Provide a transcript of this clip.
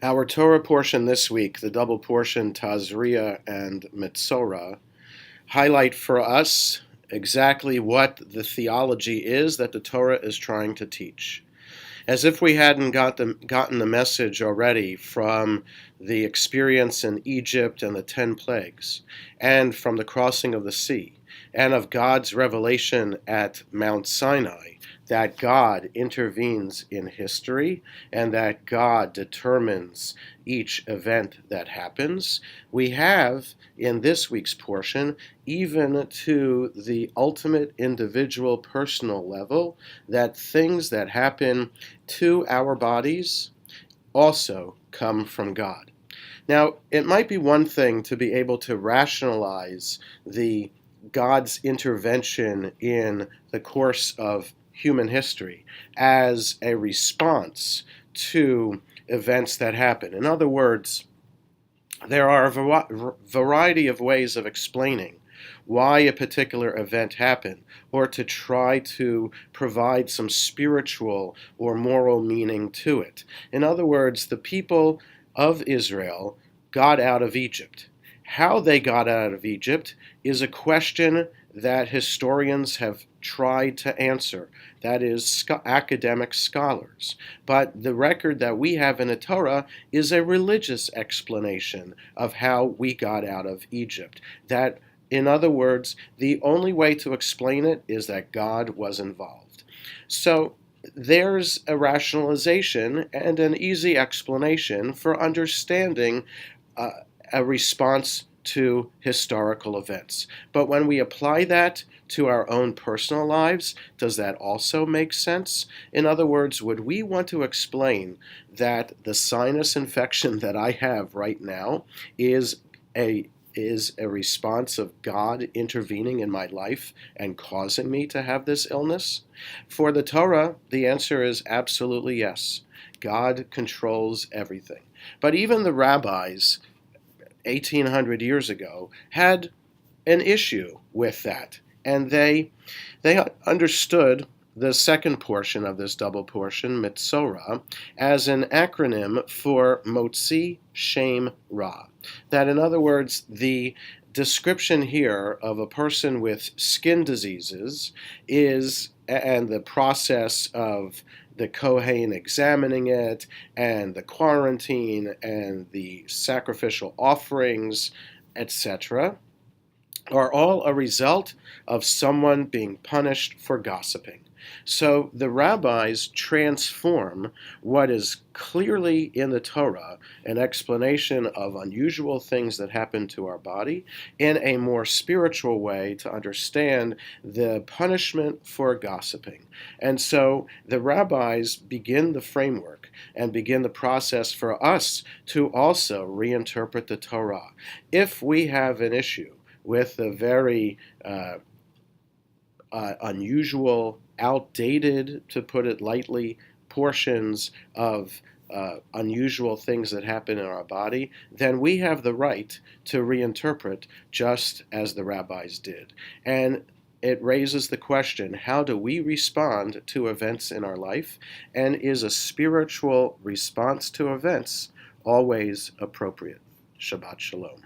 Our Torah portion this week, the double portion Tazria and Metzora, highlight for us exactly what the theology is that the Torah is trying to teach. As if we hadn't gotten the message already from the experience in Egypt and the 10 plagues, and from the crossing of the sea, and of God's revelation at Mount Sinai, that God intervenes in history and that God determines each event that happens, we have in this week's portion, even to the ultimate individual personal level, that things that happen to our bodies also come from God. Now, it might be one thing to be able to rationalize the God's intervention in the course of human history as a response to events that happen. In other words, there are a variety of ways of explaining why a particular event happened, or to try to provide some spiritual or moral meaning to it. In other words, the people of Israel got out of Egypt. How they got out of Egypt is a question that historians have tried to answer, that is, academic scholars. But the record that we have in the Torah is a religious explanation of how we got out of Egypt. That, in other words, the only way to explain it is that God was involved. So there's a rationalization and an easy explanation for understanding a response to historical events. But when we apply that to our own personal lives, does that also make sense? In other words, would we want to explain that the sinus infection that I have right now is a response of God intervening in my life and causing me to have this illness? For the Torah, the answer is absolutely yes. God controls everything. But even the rabbis 1800 years ago had an issue with that, and they understood the second portion of this double portion, Metzora, as an acronym for Motzi Shem Ra. That, in other words, the description here of a person with skin diseases is, and the process of the Kohen examining it, and the quarantine, and the sacrificial offerings, etc., are all a result of someone being punished for gossiping. So the rabbis transform what is clearly in the Torah, an explanation of unusual things that happen to our body, in a more spiritual way to understand the punishment for gossiping. And so the rabbis begin the framework and begin the process for us to also reinterpret the Torah. If we have an issue with the very unusual, outdated, to put it lightly, portions of unusual things that happen in our body, then we have the right to reinterpret just as the rabbis did. And it raises the question, how do we respond to events in our life? And is a spiritual response to events always appropriate? Shabbat Shalom.